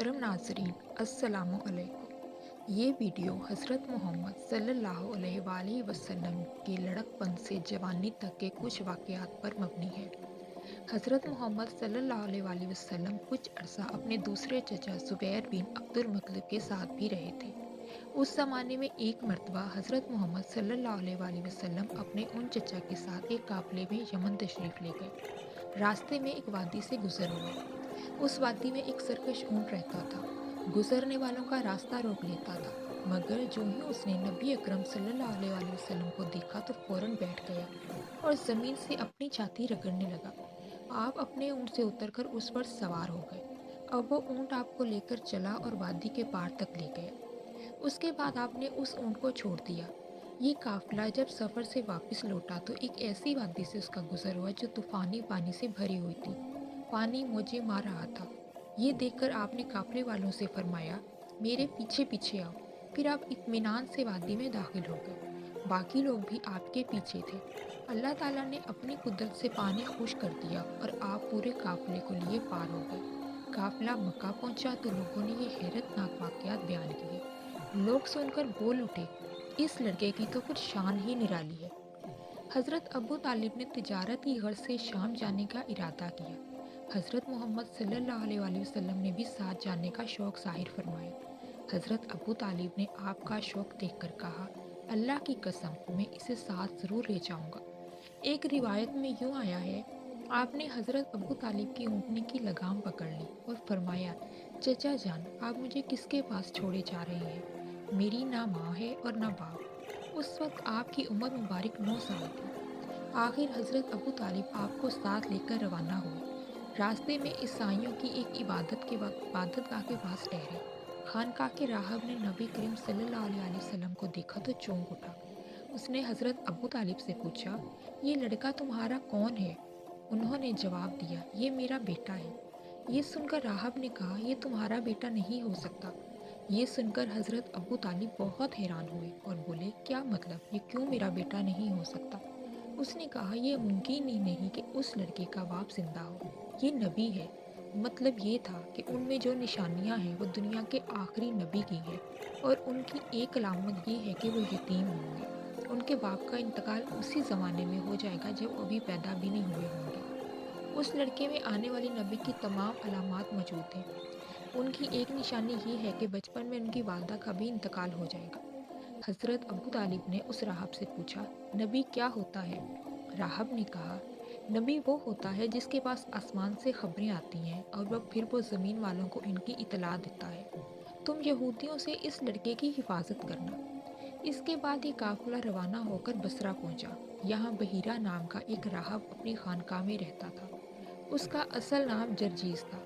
मोहतरम नाजरीन, अस्सलामु अलैकुम। ये वीडियो हज़रत मोहम्मद सल्लल्लाहु अलैहि वसल्लम के लड़कपन से जवानी तक के कुछ वाक़यात पर मबनी है। हज़रत मोहम्मद सल्लल्लाहु अलैहि वसल्लम कुछ अरसा अपने दूसरे चचा ज़ुबैर बिन अब्दुल मुत्तलिब के साथ भी रहे थे। उस ज़माने में एक मर्तबा हज़रत मोहम्मद सल्लल्लाहु अलैहि वसल्लम अपने उन चचा के साथ एक काफ़िले में यमन तशरीफ़ ले गए। रास्ते में एक वादी से गुज़र हुए। उस वादी में एक सरकश ऊंट रहता था। गुजरने वालों का रास्ता रोक लेता था, मगर जो ही उसने नबी अकरम सल्लल्लाहु अलैहि वसल्लम को देखा तो फौरन बैठ गया और ज़मीन से अपनी छाती रगड़ने लगा। आप अपने ऊंट से उतरकर उस पर सवार हो गए। अब वो ऊंट आपको लेकर चला और वादी के पार तक ले गया। उसके बाद आपने उस ऊंट को छोड़ दिया। ये काफिला जब सफ़र से वापस लौटा तो एक ऐसी वादी से उसका गुजर हुआ जो तूफानी पानी से भरी हुई थी। पानी मौजें मार रहा था। ये देखकर आपने काफिले वालों से फरमाया, मेरे पीछे पीछे आओ। फिर आप इत्मीनान से वादी में दाखिल हो गए। बाकी लोग भी आपके पीछे थे। अल्लाह ताला ने अपनी कुदरत से पानी खुश कर दिया और आप पूरे काफिले को लिए पार हो गए। काफिला मक्का पहुंचा तो लोगों ने ये हैरतनाक वाकयात बयान किए। लोग सुनकर बोल उठे, इस लड़के की तो कुछ शान ही निराली है। हज़रत अबू तालिब ने तिजारत की गर्ज से शाम जाने का इरादा किया। हज़रत मोहम्मद सल्लल्लाहु अलैहि वसल्लम ने भी साथ जाने का शौक़ ज़ाहिर फरमाया। हज़रत अबू तालिब ने आपका शौक़ देखकर कहा, अल्लाह की कसम मैं इसे साथ ज़रूर ले जाऊंगा। एक रिवायत में यूँ आया है, आपने हज़रत अबू तालिब की ऊँटनी की लगाम पकड़ ली और फरमाया, चचा जान आप मुझे किसके पास छोड़े जा रहे हैं? मेरी ना माँ है और ना बाप। उस वक्त आपकी उम्र मुबारक 9 साल थी। आखिर हज़रत अबू तालिब आपको साथ लेकर रवाना हुए। रास्ते में ईसाइयों की एक इबादतगाह के पास ठहरे। खानकाह के राहब ने नबी करीम सल्लल्लाहु अलैहि वसल्लम को देखा तो चौंक उठा। उसने हज़रत अबू तालिब से पूछा, ये लड़का तुम्हारा कौन है? उन्होंने जवाब दिया, ये मेरा बेटा है। ये सुनकर राहब ने कहा, ये तुम्हारा बेटा नहीं हो सकता। ये सुनकर हज़रत अबू तालिब बहुत हैरान हुए और बोले, क्या मतलब, ये क्यों मेरा बेटा नहीं हो सकता? उसने कहा, यह मुमकिन ही नहीं कि उस लड़के का बाप जिंदा हो। ये नबी है। मतलब ये था कि उनमें जो निशानियां हैं वो दुनिया के आखिरी नबी की हैं, और उनकी एक अलामत ये है कि वो यतीम होंगे। उनके बाप का इंतकाल उसी ज़माने में हो जाएगा जब अभी पैदा भी नहीं हुए होंगे। उस लड़के में आने वाली नबी की तमाम अलामात मौजूद हैं। उनकी एक निशानी ये है कि बचपन में उनकी वालदा का भी इंतकाल हो जाएगा। हज़रत अबू तालिब ने उस राहब से पूछा, नबी क्या होता है? राहब ने कहा, नबी वो होता है जिसके पास आसमान से खबरें आती हैं और वह फिर वो ज़मीन वालों को इनकी इतला देता है। तुम यहूदियों से इस लड़के की हिफाजत करना। इसके बाद ये काफिला रवाना होकर बसरा पहुंचा। यहाँ बहीरा नाम का एक राहब अपनी खानकाह में रहता था। उसका असल नाम जरजीज था।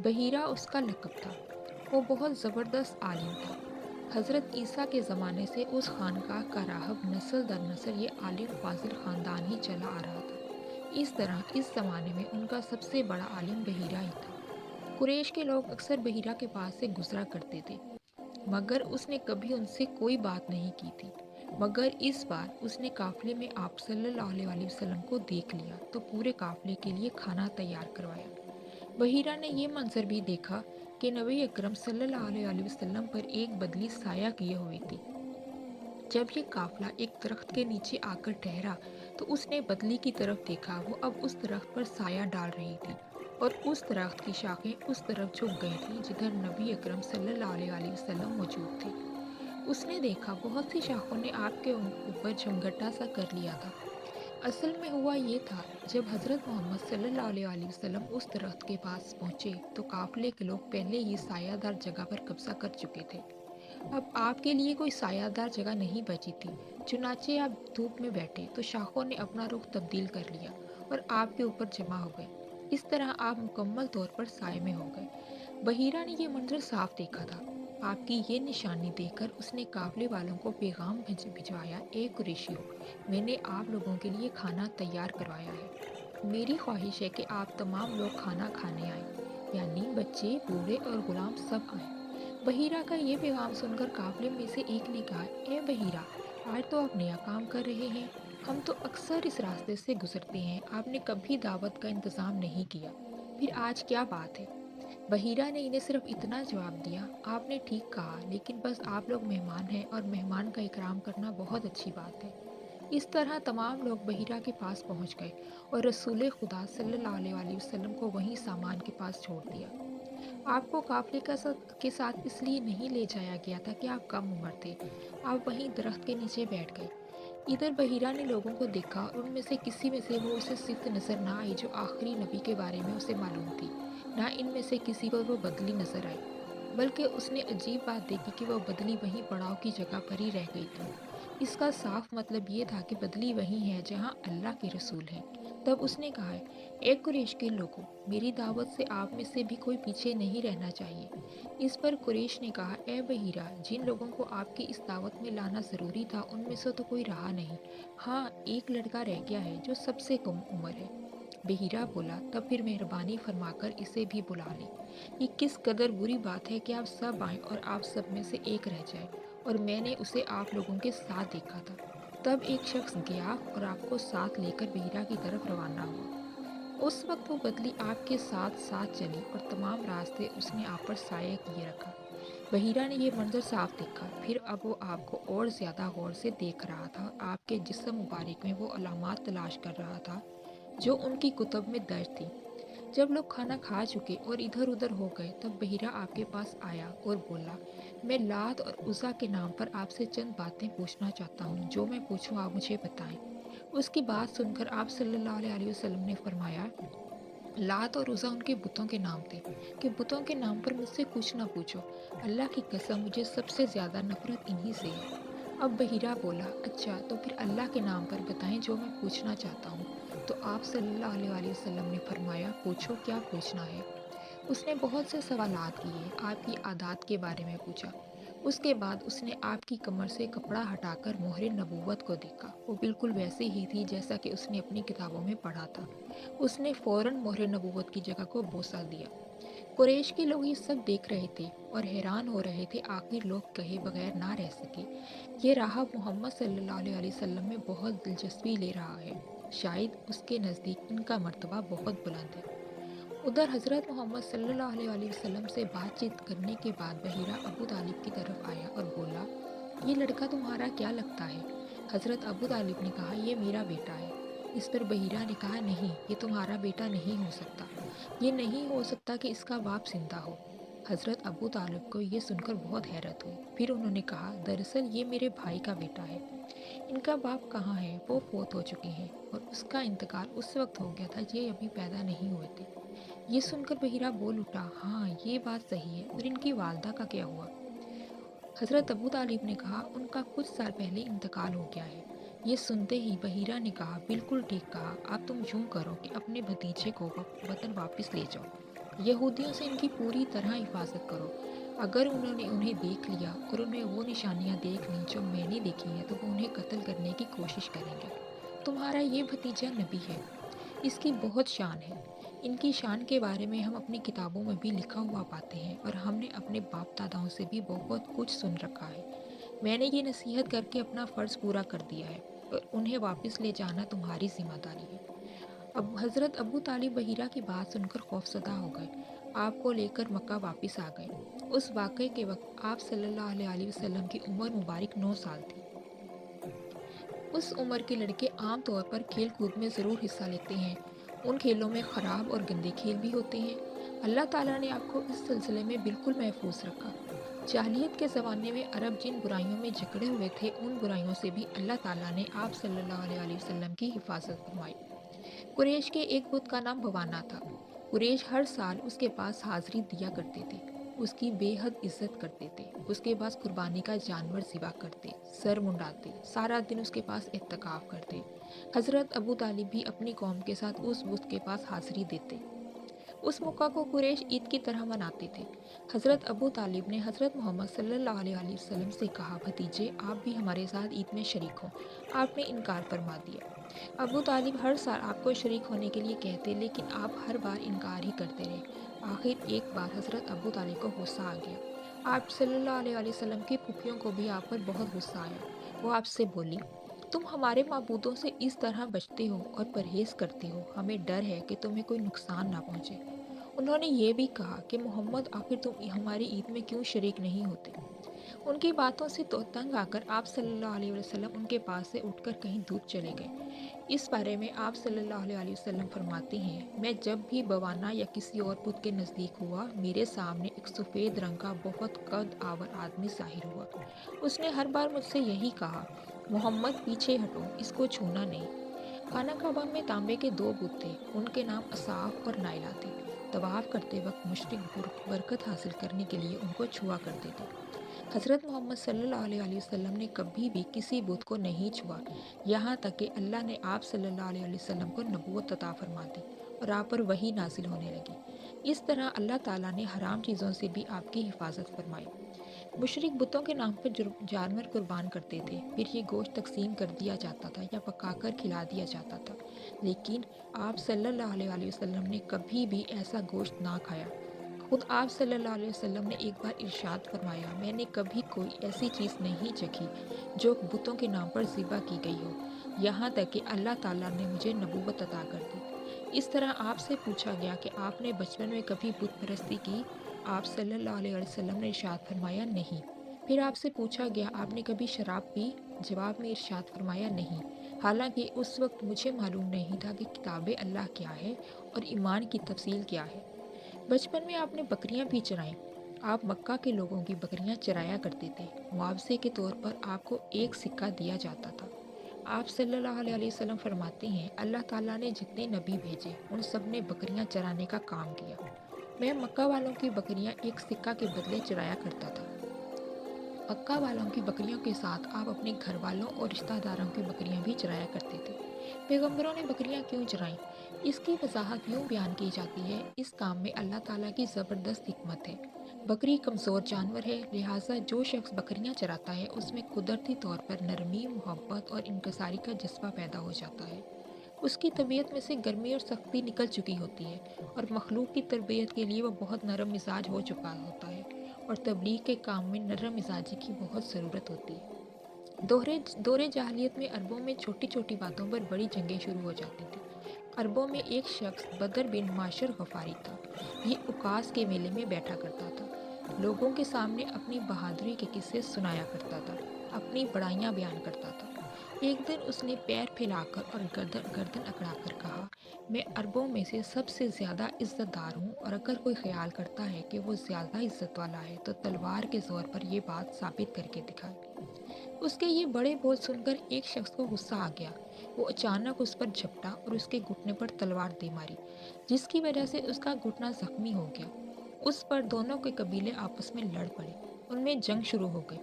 बहीरा उसका लक़ब था। वो बहुत ज़बरदस्त आलिम था। हज़रत ईसा के ज़माने से उस खानकाह का राहब नस्ल दर नस्ल ये आलिम फाजिल ख़ानदान ही चला आ रहा था। इस तरह इस ज़माने में उनका सबसे बड़ा आलिम बहीरा ही था। कुरैश के लोग अक्सर बहीरा के पास से गुजरा करते थे, मगर उसने कभी उनसे कोई बात नहीं की थी। मगर इस बार उसने काफिले में आप सल्लल्लाहु अलैहि वसल्लम को देख लिया तो पूरे काफिले के लिए खाना तैयार करवाया। बहीरा ने यह मंजर भी देखा कि नबी अकरम सल्लल्लाहु अलैहि वसल्लम पर एक बदली साया किए हुई थी। जब ये काफिला एक दरख्त के नीचे आकर ठहरा तो उसने बदली की तरफ देखा। वो अब उस दरख्त पर साया डाल रही थी और उस दरख्त की शाखें उस तरफ झुक गई थीं जिधर नबी अकरम सल्लल्लाहु अलैहि वसल्लम मौजूद थे। उसने देखा बहुत सी शाखों ने आपके ऊपर झमघटा सा कर लिया था। असल में हुआ ये था, जब हज़रत मोहम्मद सल्लल्लाहु अलैहि वसल्लम उस दरख्त के पास पहुंचे तो काफिले के लोग पहले ही सायादार जगह पर कब्जा कर चुके थे। अब आपके लिए कोई सायादार जगह नहीं बची थी। चुनाचे आप धूप में बैठे तो शाखों ने अपना रुख तब्दील कर लिया और आपके ऊपर जमा हो गए। इस तरह आप मुकम्मल तौर पर साए में हो गए। बहीरा ने यह मंजर साफ देखा था। आपकी ये निशानी देखकर उसने काफिले वालों को पैगाम भिजवाया, ए कुरैशियों, मैंने आप लोगों के लिए खाना तैयार करवाया है। मेरी ख्वाहिश है कि आप तमाम लोग खाना खाने आए, यानी बच्चे, बूढ़े और गुलाम सब आए। बहीरा का ये पैगाम सुनकर काफिले में से एक ने कहा, ए बहीरा, आज तो आप नया काम कर रहे हैं। हम तो अक्सर इस रास्ते से गुजरते हैं, आपने कभी दावत का इंतज़ाम नहीं किया, फिर आज क्या बात है? बहीरा ने इन्हें सिर्फ इतना जवाब दिया, आपने ठीक कहा, लेकिन बस आप लोग मेहमान हैं और मेहमान का इकराम करना बहुत अच्छी बात है। इस तरह तमाम लोग बहीरा के पास पहुंच गए और रसूल खुदा सल्लल्लाहु अलैहि वसल्लम को वहीं सामान के पास छोड़ दिया। आपको काफिले के साथ इसलिए नहीं ले जाया गया था कि आप कम उम्र थे। आप वहीं दरख्त के नीचे बैठ गए। इधर बहीरा ने लोगों को देखा और उनमें से किसी में से वो उसे सिफ्त नजर ना आई जो आखिरी नबी के बारे में उसे मालूम थी। ना इनमें से किसी पर वो बदली नजर आई, बल्कि उसने अजीब बात देखी कि वह बदली वहीं पड़ाव की जगह पर ही रह गई थी। इसका साफ मतलब ये था कि बदली वही है जहाँ अल्लाह के रसूल हैं। तब उसने कहा, ए कुरैश के लोगों, मेरी दावत से आप में से भी कोई पीछे नहीं रहना चाहिए। इस पर कुरैश ने कहा, ए बहीरा, जिन लोगों को आपकी इस दावत में लाना ज़रूरी था उनमें से तो कोई रहा नहीं। हाँ, एक लड़का रह गया है जो सबसे कम उम्र है। बहीरा बोला, तब फिर मेहरबानी फरमाकर इसे भी बुला लें। ये किस कदर बुरी बात है कि आप सब आएं और आप सब में से एक रह जाए, और मैंने उसे आप लोगों के साथ देखा था। तब एक शख्स गया और आपको साथ लेकर बहीरा की तरफ रवाना हुआ। उस वक्त वो बदली आपके साथ साथ चली और तमाम रास्ते उसने आप पर साया किए रखा। बहीरा ने यह मंजर साफ देखा, फिर अब वो आपको और ज्यादा गौर से देख रहा था। आपके जिस्म मुबारक में वो अलामात तलाश कर रहा था जो उनकी कुतब में दर्ज थी। जब लोग खाना खा चुके और इधर उधर हो गए, तब बहीरा आपके पास आया और बोला, मैं लात और उज़ा के नाम पर आपसे चंद बातें पूछना चाहता हूँ। जो मैं पूछूं आप मुझे बताएं। उसकी बात सुनकर आप सल्लल्लाहु अलैहि वसल्लम ने फरमाया, लात और उज़ा उनके बुतों के नाम थे कि बुतों के नाम पर मुझसे कुछ ना पूछो। अल्लाह की कसम, मुझे सबसे ज़्यादा नफरत इन्हीं से है। अब बहीरा बोला, अच्छा तो फिर अल्लाह के नाम पर बताएं जो मैं पूछना चाहता हूँ। तो आप सल्लल्लाहु अलैहि वसल्लम ने फरमाया, पूछो क्या पूछना है। उसने बहुत से सवालात किए, आपकी आदत के बारे में पूछा। उसके बाद उसने आपकी कमर से कपड़ा हटाकर मोहर नबूवत को देखा। वो बिल्कुल वैसी ही थी जैसा कि उसने अपनी किताबों में पढ़ा था। उसने फौरन मोहर नबूवत की जगह को बोसा दिया। कुरैश के लोग ये सब देख रहे थे और हैरान हो रहे थे, आखिर लोग कहे बगैर ना रह सके, ये राहब मोहम्मद सल्लल्लाहु अलैहि वसल्लम में बहुत दिलचस्पी ले रहा है। शायद उसके नज़दीक इनका मर्तबा बहुत बुलंद है। उधर हज़रत मोहम्मद सल्लल्लाहु अलैहि वसल्लम से बातचीत करने के बाद बहीरा अबू तालिब की तरफ आया और बोला, ये लड़का तुम्हारा क्या लगता है। हज़रत अबू तालिब ने कहा, ये मेरा बेटा है। इस पर बहीरा ने कहा, नहीं, ये तुम्हारा बेटा नहीं हो सकता। ये नहीं हो सकता कि इसका बाप जिंदा हो। हज़रत अबू तालिब को ये सुनकर बहुत हैरत हुई। फिर उन्होंने कहा, दरअसल ये मेरे भाई का बेटा है। इनका बाप कहाँ है, वो फोत हो चुके हैं और उसका इंतकाल उस वक्त हो गया था ये अभी पैदा नहीं हुए थे। ये सुनकर बहीरा बोल उठा, हाँ ये बात सही है, और इनकी वालदा का क्या हुआ। हजरत अबू तालिब ने कहा, उनका कुछ साल पहले इंतकाल हो गया है। ये सुनते ही बहीरा ने कहा, बिल्कुल ठीक कहा, अब तुम यूं करो कि अपने भतीजे को वतन वापस ले जाओ। यहूदियों से इनकी पूरी तरह हिफाजत करो। अगर उन्होंने उन्हें देख लिया और उन्हें वो निशानियां देख लीं जो मैंने देखी हैं, तो वो उन्हें कत्ल करने की कोशिश करेंगे। तुम्हारा ये भतीजा नबी है, इसकी बहुत शान है। इनकी शान के बारे में हम अपनी किताबों में भी लिखा हुआ पाते हैं और हमने अपने बाप दादाओं से भी बहुत कुछ सुन रखा है। मैंने ये नसीहत करके अपना फ़र्ज़ पूरा कर दिया है और उन्हें वापस ले जाना तुम्हारी ज़िम्मेदारी है। अब हज़रत अबू तालिब बहीरा की बात सुनकर खौफज़दा हो गए। आपको लेकर मक्का वापस आ गए। उस वाक़ये के वक्त आप सल्लल्लाहु अलैहि वसल्लम की उम्र मुबारक 9 साल थी। उस उम्र के लड़के आम तौर पर खेल कूद में ज़रूर हिस्सा लेते हैं। उन खेलों में ख़राब और गंदे खेल भी होते हैं। अल्लाह ताला ने आपको इस सिलसिले में बिल्कुल महफूज रखा। जाहिलियत के ज़माने में अरब जिन बुराइयों में जकड़े हुए थे, उन बुराइयों से भी अल्लाह ताला ने आप सल्लल्लाहु अलैहि वसल्लम की हिफाजत फरमाई। कुरैश के एक बुत का नाम बवाना था। कुरैश हर साल उसके पास हाजिरी दिया करते थे, उसकी बेहद इज्जत करते थे। उसके पास कुर्बानी का जानवर ज़िबा करते, सर मुंडाते, सारा दिन उसके पास इत्तकाफ़ करते। हज़रत अबू तालिब भी अपनी कौम के साथ उस बुत के पास हाजिरी देते। उस मौका को कुरैश ईद की तरह मनाते थे। हज़रत अबू तालिब ने हज़रत मोहम्मद सल्लल्लाहु अलैहि वसल्लम से कहा, भतीजे आप भी हमारे साथ ईद में शरीक हों। आपने इनकार फरमा दिया। अबू तालिब हर साल आपको शरीक होने के लिए कहते, लेकिन आप हर बार इनकार ही करते रहे। आखिर एक बार हज़रत अबू तालिब को गुस्सा आ गया। आप सल्लल्लाहु अलैहि वसल्लम की फूफियों को भी आप पर बहुत गुस्सा आया। वो आपसे बोली, तुम हमारे माबूदों से इस तरह बचते हो और परहेज करते हो, हमें डर है कि तुम्हें कोई नुकसान ना पहुंचे। انہوں نے یہ بھی کہا کہ محمد آخر تم ہماری عید میں کیوں شریک نہیں ہوتے؟ ان کی باتوں سے تو تنگ آ کر آپ صلی اللہ علیہ وسلم ان کے پاس سے اٹھ کر کہیں دور چلے گئے۔ اس بارے میں آپ صلی اللہ علیہ وسلم فرماتے ہیں، میں جب بھی بوانا یا کسی اور بت کے نزدیک ہوا، میرے سامنے ایک سفید رنگ کا بہت قد آور آدمی ظاہر ہوا۔ اس نے ہر بار مجھ سے یہی کہا، محمد پیچھے ہٹو، اس کو چھونا نہیں۔ خانہ کعبہ میں تانبے کے دو بت تھے، ان کے نام اصاف اور نائلہ تھے۔ طواف کرتے وقت مشرک برکت حاصل کرنے کے لیے ان کو چھوا کرتے تھے۔ حضرت محمد صلی اللہ علیہ وسلم نے کبھی بھی کسی بت کو نہیں چھوا، یہاں تک کہ اللہ نے آپ صلی اللہ علیہ وسلم کو نبوت عطا فرما دی اور آپ پر وحی نازل ہونے لگی۔ اس طرح اللہ تعالیٰ نے حرام چیزوں سے بھی آپ کی حفاظت فرمائی۔ مشرک بتوں کے نام پر جانور قربان کرتے تھے، پھر یہ گوشت تقسیم کر دیا جاتا تھا یا پکا کر کھلا دیا جاتا تھا، لیکن آپ صلی اللہ علیہ وسلم نے کبھی بھی ایسا گوشت نہ کھایا۔ خود آپ صلی اللہ علیہ وسلم نے ایک بار ارشاد فرمایا، میں نے کبھی کوئی ایسی چیز نہیں چکھی جو بتوں کے نام پر ذبح کی گئی ہو، یہاں تک کہ اللہ تعالیٰ نے مجھے نبوت عطا کر دی۔ اس طرح آپ سے پوچھا گیا کہ آپ نے بچپن میں کبھی بت پرستی کی؟ آپ صلی اللہ علیہ وسلم نے ارشاد فرمایا نہیں۔ پھر آپ سے پوچھا گیا آپ نے کبھی شراب پی؟ جواب میں ارشاد فرمایا نہیں، حالانکہ اس وقت مجھے معلوم نہیں تھا کہ کتاب اللہ کیا ہے اور ایمان کی تفصیل کیا ہے۔ بچپن میں آپ نے بکریاں بھی چرائیں۔ آپ مکہ کے لوگوں کی بکریاں چرایا کرتے تھے، معاوضے کے طور پر آپ کو ایک سکہ دیا جاتا تھا۔ آپ صلی اللہ علیہ وسلم فرماتے ہیں، اللہ تعالیٰ نے جتنے نبی بھیجے ان سب نے بکریاں چرانے کا کام کیا۔ میں مکہ والوں کی بکریاں ایک سکہ کے بدلے چرایا کرتا تھا۔ مکہ والوں کی بکریوں کے ساتھ آپ اپنے گھر والوں اور رشتہ داروں کی بکریاں بھی چرایا کرتے تھے۔ پیغمبروں نے بکریاں کیوں چرائیں؟ اس کی وضاحت یوں بیان کی جاتی ہے، اس کام میں اللہ تعالیٰ کی زبردست حکمت ہے۔ بکری کمزور جانور ہے، لہٰذا جو شخص بکریاں چراتا ہے اس میں قدرتی طور پر نرمی، محبت اور انکساری کا جذبہ پیدا ہو جاتا ہے۔ اس کی طبیعت میں سے گرمی اور سختی نکل چکی ہوتی ہے اور مخلوق کی تربیت کے لیے وہ بہت نرم مزاج ہو چکا ہوتا ہے، اور تبلیغ کے کام میں نرم مزاجی کی بہت ضرورت ہوتی ہے۔ دور جاہلیت میں عربوں میں چھوٹی چھوٹی باتوں پر بڑی جنگیں شروع ہو جاتی تھیں۔ عربوں میں ایک شخص بدر بن معشر غفاری تھا۔ یہ اکاس کے میلے میں بیٹھا کرتا تھا، لوگوں کے سامنے اپنی بہادری کے قصے سنایا کرتا تھا، اپنی بڑائیاں بیان کرتا تھا۔ ایک دن اس نے پیر پھیلا کر اور گردن اکڑا کر کہا، میں عربوں میں سے سب سے زیادہ عزت دار ہوں، اور اگر کوئی خیال کرتا ہے کہ وہ زیادہ عزت والا ہے تو تلوار کے زور پر یہ بات ثابت کر کے دکھائے۔ اس کے یہ بڑے بول سن کر ایک شخص کو غصہ آ گیا۔ وہ اچانک اس پر جھپٹا اور اس کے گھٹنے پر تلوار دے ماری، جس کی وجہ سے اس کا گھٹنا زخمی ہو گیا۔ اس پر دونوں کے قبیلے آپس میں لڑ پڑے، ان میں جنگ شروع ہو گئی۔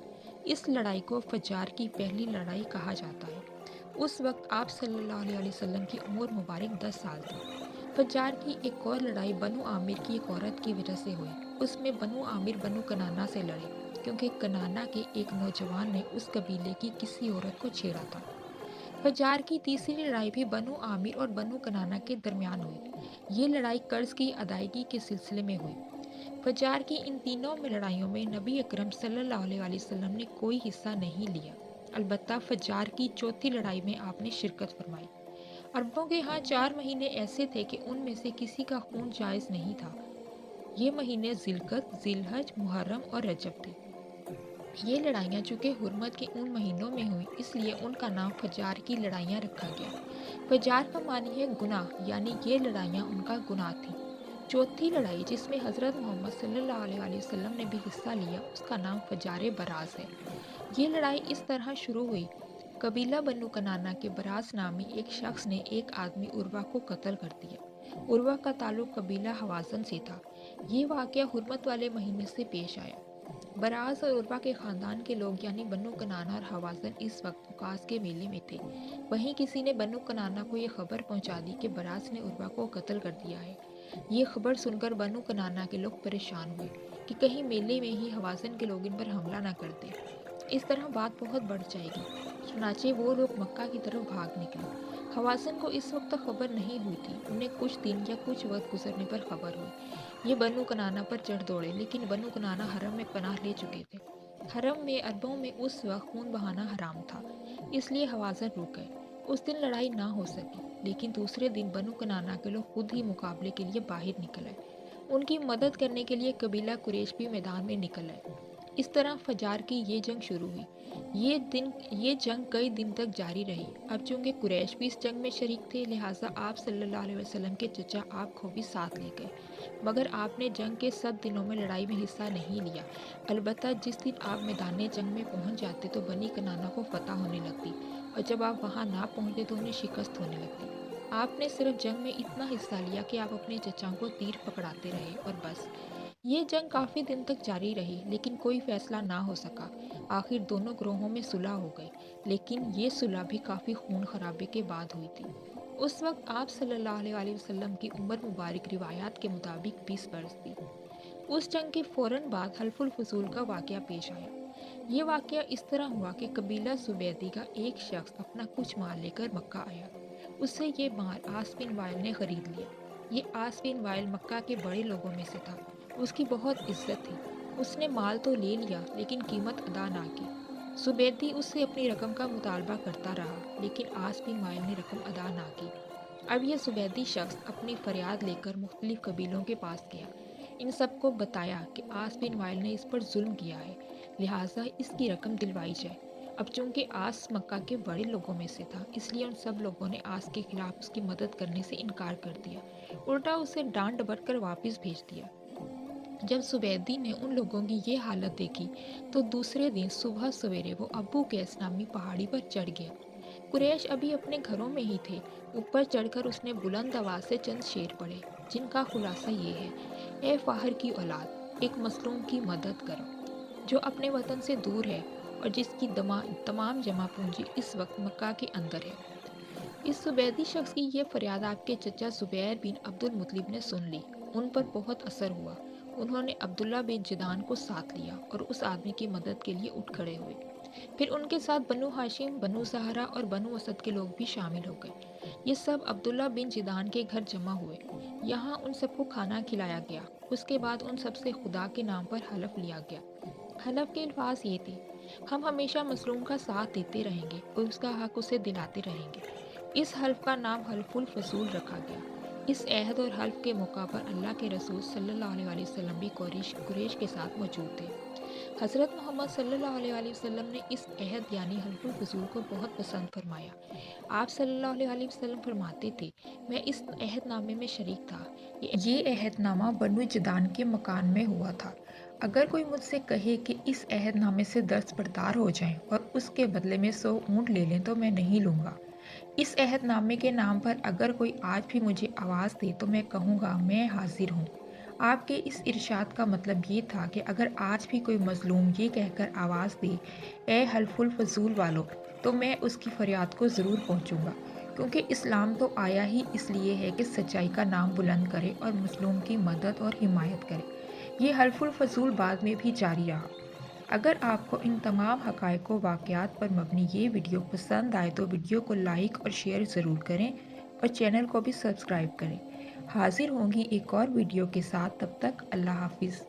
اس لڑائی کو فجار کی پہلی لڑائی کہا جاتا ہے۔ اس وقت آپ صلی اللہ علیہ وسلم کی عمر مبارک 10 سال تھی۔ فجار کی ایک اور لڑائی بنو عامر کی ایک عورت کی وجہ سے ہوئی۔ اس میں بنو عامر بنو کنانا سے لڑے، کیونکہ کنانا کے ایک نوجوان نے اس قبیلے کی کسی عورت کو چھیڑا تھا۔ فجار کی تیسری لڑائی بھی بنو عامر اور بنو کنانا کے درمیان ہوئی۔ یہ لڑائی قرض کی ادائیگی کے سلسلے میں ہوئی۔ فجار کی ان تینوں لڑائیوں میں نبی اکرم صلی اللہ علیہ وسلم نے کوئی حصہ نہیں لیا، البتہ فجار کی چوتھی لڑائی میں آپ نے شرکت فرمائی۔ عربوں کے ہاں 4 مہینے ایسے تھے کہ ان میں سے کسی کا خون جائز نہیں تھا۔ یہ مہینے ذی القعدہ، ذی الحج، محرم اور رجب تھے۔ یہ لڑائیاں چونکہ حرمت کے ان مہینوں میں ہوئیں، اس لیے ان کا نام فجار کی لڑائیاں رکھا گیا۔ فجار کا معنی ہے گناہ، یعنی یہ لڑائیاں ان کا گناہ تھیں۔ چوتھی لڑائی جس میں حضرت محمد صلی اللہ علیہ وسلم نے بھی حصہ لیا، اس کا نام فجار براز ہے۔ یہ لڑائی اس طرح شروع ہوئی، قبیلہ بنو کنانا کے براز نامی ایک شخص نے ایک آدمی عروہ کو قتل کر دیا۔ عروہ کا تعلق قبیلہ حوازن سے تھا۔ یہ واقعہ حرمت والے مہینے سے پیش آیا۔ براز اور عروہ کے خاندان کے لوگ یعنی بنو کنانا اور حوازن اس وقت عکاس کے میلے میں تھے۔ وہیں کسی نے بنو کنانا کو یہ خبر پہنچا دی کہ براز نے عروہ کو قتل کر دیا ہے۔ یہ خبر سن کر بنو کنانا کے لوگ پریشان ہوئے کہ کہیں میلے میں ہی حوازن کے لوگ ان پر حملہ نہ کر دیں، اس طرح بات بہت بڑھ جائے گی۔ چنانچہ وہ لوگ مکہ کی طرف بھاگ نکلے۔ حوازن کو اس وقت تک خبر نہیں ہوئی تھی، انہیں کچھ دن یا کچھ وقت گزرنے پر خبر ہوئی۔ یہ بنو کنانا پر چڑھ دوڑے، لیکن بنو کنانا حرم میں پناہ لے چکے تھے۔ حرم میں عربوں میں اس وقت خون بہانا حرام تھا، اس لیے حوازن رک گئے۔ اس دن لڑائی نہ ہو سکی، لیکن دوسرے دن بنو کنانا کے لوگ خود ہی مقابلے کے لیے باہر نکل آئے۔ ان کی مدد کرنے کے لیے قبیلہ قریش بھی میدان میں نکل آئے۔ اس طرح فجار کی یہ جنگ شروع ہوئی۔ یہ جنگ کئی دن تک جاری رہی۔ اب چونکہ قریش بھی اس جنگ میں شریک تھے، لہٰذا آپ صلی اللہ علیہ وسلم کے چچا آپ کو بھی ساتھ لے گئے، مگر آپ نے جنگ کے 7 دنوں میں لڑائی میں حصہ نہیں لیا۔ البتہ جس دن آپ میدان جنگ میں پہنچ جاتے تو بنی کنانہ کو فتح ہونے لگتی، اور جب آپ وہاں نہ پہنچتے تو انہیں شکست ہونے لگتی۔ آپ نے صرف جنگ میں اتنا حصہ لیا کہ آپ اپنے چچاؤں کو تیر پکڑاتے رہے، اور بس۔ یہ جنگ کافی دن تک جاری رہی، لیکن کوئی فیصلہ نہ ہو سکا۔ آخر دونوں گروہوں میں صلح ہو گئی، لیکن یہ صلح بھی کافی خون خرابے کے بعد ہوئی تھی۔ اس وقت آپ صلی اللہ علیہ وسلم کی عمر مبارک روایات کے مطابق 20 برس تھی۔ اس جنگ کے فوراً بعد حلف الفضول کا واقعہ پیش آیا۔ یہ واقعہ اس طرح ہوا کہ قبیلہ زبیدی کا ایک شخص اپنا کچھ مال لے کر مکہ آیا۔ اس سے یہ مال عاص بن وائل نے خرید لیا۔ یہ عاص بن وائل مکہ کے بڑے لوگوں میں سے تھا۔ اس کی بہت عزت تھی۔ اس نے مال تو لے لیا، لیکن قیمت ادا نہ کی۔ زبیدی اس سے اپنی رقم کا مطالبہ کرتا رہا، لیکن عاص بن وائل نے رقم ادا نہ کی۔ اب یہ زبیدی شخص اپنی فریاد لے کر مختلف قبیلوں کے پاس گیا۔ ان سب کو بتایا کہ عاص بن وائل نے اس پر ظلم کیا ہے، لہٰذا اس کی رقم دلوائی جائے۔ اب چونکہ عاص مکہ کے بڑے لوگوں میں سے تھا، اس لیے ان سب لوگوں نے عاص کے خلاف اس کی مدد کرنے سے انکار کر دیا، الٹا اسے ڈانٹ ڈپٹ کر واپس بھیج دیا۔ جب زبیدی نے ان لوگوں کی یہ حالت دیکھی تو دوسرے دن صبح سویرے وہ ابو قیس نامی پہاڑی پر چڑھ گیا۔ قریش ابھی اپنے گھروں میں ہی تھے۔ اوپر چڑھ کر اس نے بلند آواز سے چند شعر پڑھے، جن کا خلاصہ یہ ہے: اے فاخر کی اولاد، ایک مظلوم کی مدد کرو، جو اپنے وطن سے دور ہے اور جس کی تمام جمع پونجی اس وقت مکہ کے اندر ہے۔ اس زبیدی شخص کی یہ فریاد آپ کے چچا زبیر بن عبد المطلب نے سن لی۔ ان پر بہت اثر ہوا۔ انہوں نے عبداللہ بن جدعان کو ساتھ لیا اور اس آدمی کی مدد کے لیے اٹھ کھڑے ہوئے۔ پھر ان کے ساتھ بنو ہاشم، بنو زہرہ اور بنو اسد کے لوگ بھی شامل ہو گئے۔ یہ سب عبداللہ بن جدعان کے گھر جمع ہوئے۔ یہاں ان سب کو کھانا کھلایا گیا۔ اس کے بعد ان سب سے خدا کے نام پر حلف لیا گیا۔ حلف کے الفاظ یہ تھے: ہم ہمیشہ مظلوم کا ساتھ دیتے رہیں گے اور اس کا حق اسے دلاتے رہیں گے۔ اس حلف کا نام حلف الفضول رکھا گیا۔ اس عہد اور حلف کے موقع پر اللہ کے رسول صلی اللہ علیہ وسلم بھی قریش کے ساتھ موجود تھے۔ حضرت محمد صلی اللہ علیہ وسلم نے اس عہد یعنی حلف الفضول کو بہت پسند فرمایا۔ آپ صلی اللہ علیہ وسلم فرماتے تھے: میں اس عہد نامے میں شریک تھا۔ یہ عہد نامہ بنو جدعان کے مکان میں ہوا تھا۔ اگر کوئی مجھ سے کہے کہ اس عہد نامے سے دستبردار ہو جائیں اور اس کے بدلے میں 100 اونٹ لے لیں تو میں نہیں لوں گا۔ اس عہد نامے کے نام پر اگر کوئی آج بھی مجھے آواز دے تو میں کہوں گا میں حاضر ہوں۔ آپ کے اس ارشاد کا مطلب یہ تھا کہ اگر آج بھی کوئی مظلوم یہ کہہ کر آواز دے اے حلف الفضول والو، تو میں اس کی فریاد کو ضرور پہنچوں گا، کیونکہ اسلام تو آیا ہی اس لیے ہے کہ سچائی کا نام بلند کرے اور مظلوم کی مدد اور حمایت کرے۔ یہ حلف الفضول بعد میں بھی جاری رہا۔ اگر آپ کو ان تمام حقائق و واقعات پر مبنی یہ ویڈیو پسند آئے تو ویڈیو کو لائک اور شیئر ضرور کریں اور چینل کو بھی سبسکرائب کریں۔ حاضر ہوں گی ایک اور ویڈیو کے ساتھ، تب تک اللہ حافظ۔